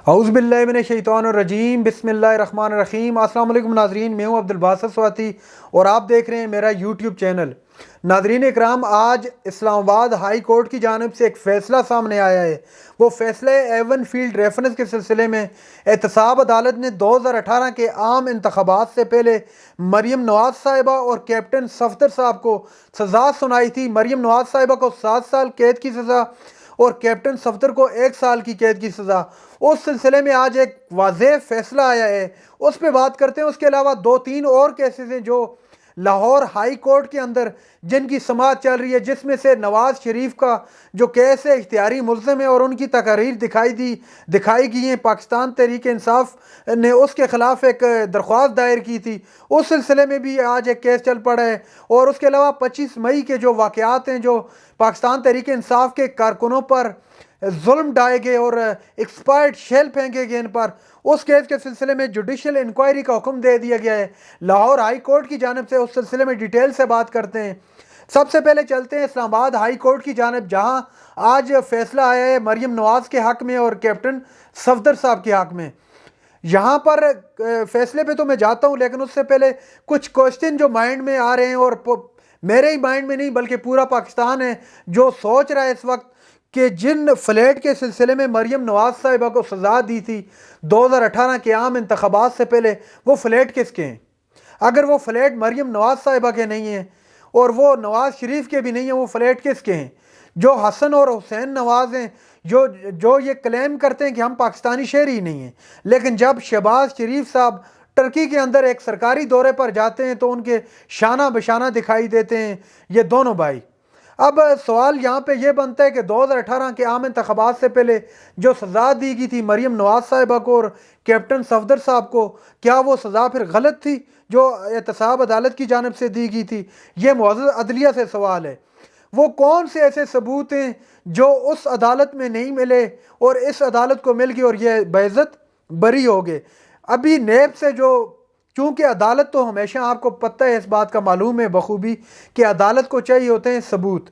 اعوذ باللہ من الشیطان الرجیم، بسم اللہ الرحمن الرحیم۔ السلام علیکم ناظرین، میں ہوں عبدالباسط سواتی اور آپ دیکھ رہے ہیں میرا یوٹیوب چینل۔ ناظرین اکرام، آج اسلام آباد ہائی کورٹ کی جانب سے ایک فیصلہ سامنے آیا ہے۔ وہ فیصلہ ایون فیلڈ ریفرنس کے سلسلے میں احتساب عدالت نے 2018 کے عام انتخابات سے پہلے مریم نواز صاحبہ اور کیپٹن صفدر صاحب کو سزا سنائی تھی۔ مریم نواز صاحبہ کو 7 سال قید کی سزا اور کیپٹن صفدر کو 1 سال کی قید کی سزا۔ اس سلسلے میں آج ایک واضح فیصلہ آیا ہے، اس پہ بات کرتے ہیں۔ اس کے علاوہ 2-3 اور کیسز ہیں جو لاہور ہائی کورٹ کے اندر جن کی سماعت چل رہی ہے، جس میں سے نواز شریف کا جو کیس ہے اختیاری ملزم ہے اور ان کی تقاریر دکھائی گئی ہیں۔ پاکستان تحریک انصاف نے اس کے خلاف ایک درخواست دائر کی تھی، اس سلسلے میں بھی آج ایک کیس چل پڑا ہے۔ اور اس کے علاوہ 25 مئی کے جو واقعات ہیں، جو پاکستان تحریک انصاف کے کارکنوں پر ظلم ڈھائے گئے اور ایکسپائرڈ شیل پھینکے گئے ان پر، اس کیس کے سلسلے میں جوڈیشل انکوائری کا حکم دے دیا گیا ہے لاہور ہائی کورٹ کی جانب سے۔ اس سلسلے میں ڈیٹیل سے بات کرتے ہیں۔ سب سے پہلے چلتے ہیں اسلام آباد ہائی کورٹ کی جانب، جہاں آج فیصلہ آیا ہے مریم نواز کے حق میں اور کیپٹن صفدر صاحب کے حق میں۔ یہاں پر فیصلے پہ تو میں جاتا ہوں، لیکن اس سے پہلے کچھ کوشچن جو مائنڈ میں آ رہے ہیں، اور میرے ہی مائنڈ میں نہیں بلکہ پورا پاکستان ہے جو سوچ رہا ہے اس وقت کہ جن فلیٹ کے سلسلے میں مریم نواز صاحبہ کو سزا دی تھی 2018 کے عام انتخابات سے پہلے، وہ فلیٹ کس کے ہیں؟ اگر وہ فلیٹ مریم نواز صاحبہ کے نہیں ہیں اور وہ نواز شریف کے بھی نہیں ہیں، وہ فلیٹ کس کے ہیں؟ جو حسن اور حسین نواز ہیں، جو یہ کلیم کرتے ہیں کہ ہم پاکستانی شہری ہی نہیں ہیں، لیکن جب شہباز شریف صاحب ٹرکی کے اندر ایک سرکاری دورے پر جاتے ہیں تو ان کے شانہ بشانہ دکھائی دیتے ہیں یہ دونوں بھائی۔ اب سوال یہاں پہ یہ بنتا ہے کہ 2018 کے عام انتخابات سے پہلے جو سزا دی گئی تھی مریم نواز صاحبہ کو اور کیپٹن صفدر صاحب کو، کیا وہ سزا پھر غلط تھی جو احتساب عدالت کی جانب سے دی گئی تھی؟ یہ معزز عدلیہ سے سوال ہے۔ وہ کون سے ایسے ثبوت ہیں جو اس عدالت میں نہیں ملے اور اس عدالت کو مل گئے اور یہ بعزت بری ہو گئے؟ ابھی نیب سے چونکہ عدالت تو ہمیشہ، آپ کو پتہ ہے، اس بات کا معلوم ہے بخوبی کہ عدالت کو چاہیے ہوتے ہیں ثبوت،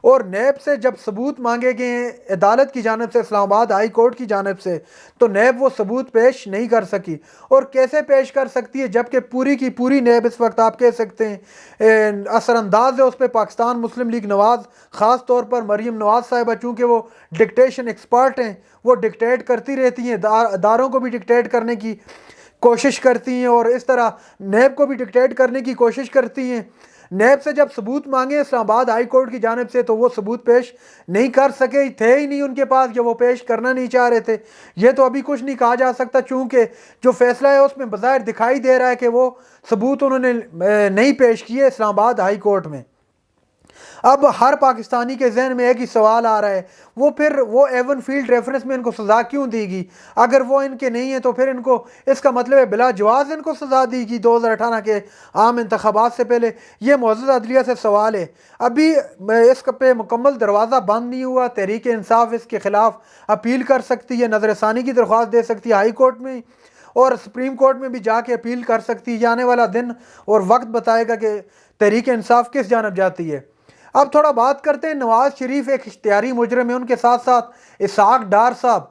اور نیب سے جب ثبوت مانگے گئے ہیں عدالت کی جانب سے، اسلام آباد ہائی کورٹ کی جانب سے، تو نیب وہ ثبوت پیش نہیں کر سکی۔ اور کیسے پیش کر سکتی ہے جبکہ پوری کی پوری نیب اس وقت آپ کہہ سکتے ہیں اثر انداز ہے اس پہ پاکستان مسلم لیگ نواز، خاص طور پر مریم نواز صاحبہ، چونکہ وہ ڈکٹیشن ایکسپرٹ ہیں، وہ ڈکٹیٹ کرتی رہتی ہیں، اداروں کو بھی ڈکٹیٹ کرنے کی کوشش کرتی ہیں اور اس طرح نیب کو بھی ڈکٹیٹ کرنے کی کوشش کرتی ہیں۔ نیب سے جب ثبوت مانگے اسلام آباد ہائی کورٹ کی جانب سے تو وہ ثبوت پیش نہیں کر سکے، تھے ہی نہیں ان کے پاس، کہ وہ پیش کرنا نہیں چاہ رہے تھے۔ یہ تو ابھی کچھ نہیں کہا جا سکتا، چونکہ جو فیصلہ ہے اس میں بظاہر دکھائی دے رہا ہے کہ وہ ثبوت انہوں نے نہیں پیش کیے اسلام آباد ہائی کورٹ میں۔ اب ہر پاکستانی کے ذہن میں ایک ہی سوال آ رہا ہے، وہ ایون فیلڈ ریفرنس میں ان کو سزا کیوں دی گئی؟ اگر وہ ان کے نہیں ہیں تو پھر ان کو، اس کا مطلب ہے بلا جواز ان کو سزا دی گئی 2018 کے عام انتخابات سے پہلے۔ یہ معزز عدلیہ سے سوال ہے۔ ابھی اس پہ مکمل دروازہ بند نہیں ہوا، تحریک انصاف اس کے خلاف اپیل کر سکتی ہے، نظر ثانی کی درخواست دے سکتی ہے ہائی کورٹ میں، اور سپریم کورٹ میں بھی جا کے اپیل کر سکتی ہے۔ یہ آنے والا دن اور وقت بتائے گا کہ تحریک انصاف کس جانب جاتی ہے۔ اب تھوڑا بات کرتے ہیں، نواز شریف ایک اشتہاری مجرم ہے، ان کے ساتھ ساتھ اسحاق ڈار صاحب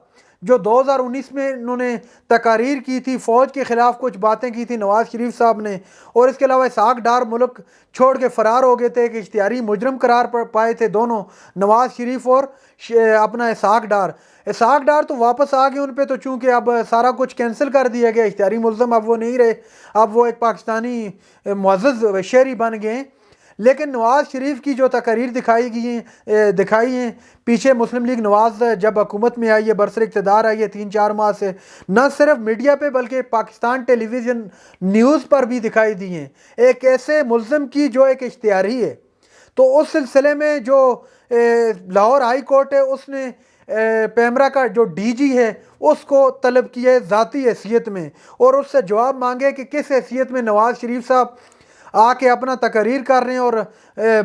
جو 2019 میں انہوں نے تقاریر کی تھی، فوج کے خلاف کچھ باتیں کی تھی نواز شریف صاحب نے، اور اس کے علاوہ اسحاق ڈار ملک چھوڑ کے فرار ہو گئے تھے، کہ اشتہاری مجرم قرار پائے تھے دونوں، نواز شریف اور اپنا اسحاق ڈار تو واپس آ گئے ان پہ، تو چونکہ اب سارا کچھ کینسل کر دیا گیا، اشتہاری ملزم اب وہ نہیں رہے، اب وہ ایک پاکستانی معزز شہری بن گئے ہیں۔ لیکن نواز شریف کی جو تقاریر دکھائی ہیں پیچھے، مسلم لیگ نواز جب حکومت میں آئی ہے، برسر اقتدار آئی ہے 3-4 ماہ سے، نہ صرف میڈیا پہ بلکہ پاکستان ٹیلی ویژن نیوز پر بھی دکھائی دی ہیں، ایک ایسے ملزم کی جو ایک اشتہاری ہے۔ تو اس سلسلے میں جو لاہور ہائی کورٹ ہے، اس نے پیمرا کا جو ڈی جی ہے اس کو طلب کیا ہے ذاتی حیثیت میں، اور اس سے جواب مانگے کہ کس حیثیت میں نواز شریف صاحب آ کے اپنا تقریر کر رہے ہیں اور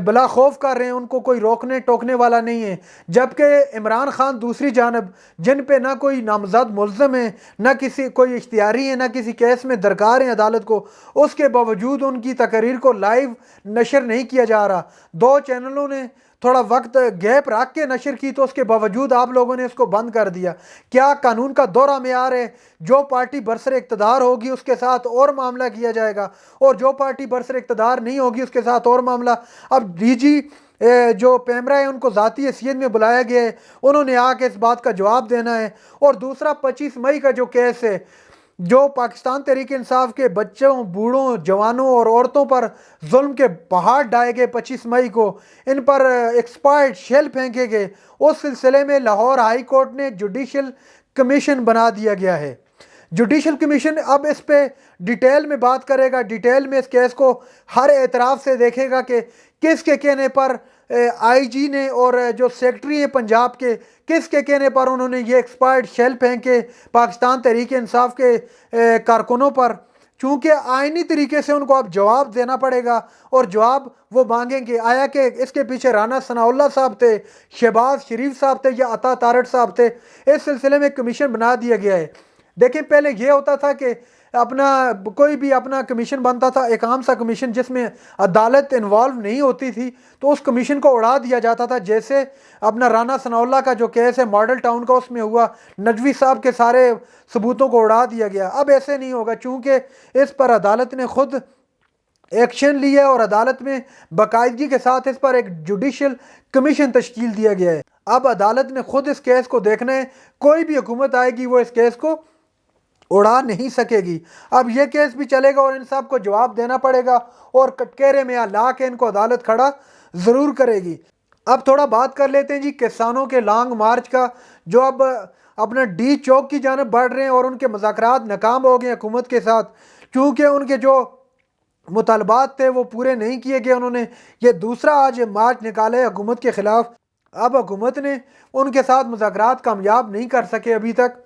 بلا خوف کر رہے ہیں، ان کو کوئی روکنے ٹوکنے والا نہیں ہے، جبکہ عمران خان دوسری جانب جن پہ نہ کوئی نامزد ملزم ہے، نہ کسی کوئی اختیاری ہے، نہ کسی کیس میں درکار ہیں عدالت کو، اس کے باوجود ان کی تقاریر کو لائیو نشر نہیں کیا جا رہا۔ 2 چینلوں نے تھوڑا وقت گیپ رکھ کے نشر کی، تو اس کے باوجود آپ لوگوں نے اس کو بند کر دیا۔ کیا قانون کا دوہرا معیار ہے؟ جو پارٹی برسر اقتدار ہوگی اس کے ساتھ اور معاملہ کیا جائے گا، اور جو پارٹی برسر اقتدار نہیں ہوگی اس کے ساتھ اور معاملہ۔ اب ڈی جی جو پیمرا ہے ان کو ذاتی حیثیت میں بلایا گیا ہے، انہوں نے آ کے اس بات کا جواب دینا ہے۔ اور دوسرا 25 مئی کا جو کیس ہے، جو پاکستان تحریک انصاف کے بچوں، بوڑھوں، جوانوں اور عورتوں پر ظلم کے پہاڑ ڈائے گئے 25 مئی کو، ان پر ایکسپائرڈ شیل پھینکے گئے، اس سلسلے میں لاہور ہائی کورٹ نے جوڈیشل کمیشن بنا دیا گیا ہے۔ جوڈیشل کمیشن اب اس پہ ڈیٹیل میں بات کرے گا، ڈیٹیل میں اس کیس کو ہر اعتراف سے دیکھے گا کہ کس کے کہنے پر آئی جی نے اور جو سیکٹری ہیں پنجاب کے، کس کے کہنے پر انہوں نے یہ ایکسپائرڈ شیل پھینکے پاکستان تحریک انصاف کے کارکنوں پر، چونکہ آئینی طریقے سے ان کو اب جواب دینا پڑے گا، اور جواب وہ مانگیں گے۔ آیا کہ اس کے پیچھے رانا ثناء اللہ صاحب تھے، شہباز شریف صاحب تھے، یا عطا تارڑ صاحب تھے؟ اس سلسلے میں کمیشن بنا دیا گیا ہے۔ دیکھیں پہلے یہ ہوتا تھا کہ کوئی بھی اپنا کمیشن بنتا تھا، ایک عام سا کمیشن جس میں عدالت انوالو نہیں ہوتی تھی، تو اس کمیشن کو اڑا دیا جاتا تھا، جیسے اپنا رانا ثناء اللہ کا جو کیس ہے ماڈل ٹاؤن کا، اس میں ہوا، نجوی صاحب کے سارے ثبوتوں کو اڑا دیا گیا۔ اب ایسے نہیں ہوگا، چونکہ اس پر عدالت نے خود ایکشن لیا ہے، اور عدالت میں باقاعدگی کے ساتھ اس پر ایک جوڈیشل کمیشن تشکیل دیا گیا ہے۔ اب عدالت نے خود اس کیس کو دیکھنا ہے، کوئی بھی حکومت آئے گی وہ اس کیس کو اڑا نہیں سکے گی۔ اب یہ کیس بھی چلے گا اور ان سب کو جواب دینا پڑے گا، اور کٹکیرے میں لا کے ان کو عدالت کھڑا ضرور کرے گی۔ اب تھوڑا بات کر لیتے ہیں جی کسانوں کے لانگ مارچ کا، جو اب اپنا ڈی چوک کی جانب بڑھ رہے ہیں، اور ان کے مذاکرات ناکام ہو گئے حکومت کے ساتھ، کیونکہ ان کے جو مطالبات تھے وہ پورے نہیں کیے گئے۔ انہوں نے یہ دوسرا آج مارچ نکالے حکومت کے خلاف۔ اب حکومت نے ان کے ساتھ مذاکرات کامیاب نہیں کر سکے ابھی تک۔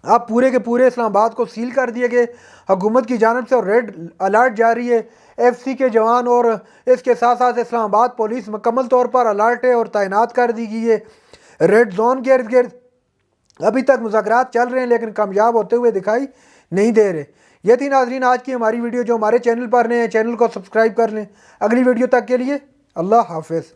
اب پورے کے پورے اسلام آباد کو سیل کر دیے گئے حکومت کی جانب سے، اور ریڈ الرٹ جاری ہے۔ ایف سی کے جوان اور اس کے ساتھ ساتھ اسلام آباد پولیس مکمل طور پر الرٹ ہے اور تعینات کر دی گئی ہے ریڈ زون کے ارد گرد۔ ابھی تک مذاکرات چل رہے ہیں لیکن کامیاب ہوتے ہوئے دکھائی نہیں دے رہے۔ یہ تھی ناظرین آج کی ہماری ویڈیو۔ جو ہمارے چینل پر نئے ہیں چینل کو سبسکرائب کر لیں۔ اگلی ویڈیو تک کے لیے اللہ حافظ۔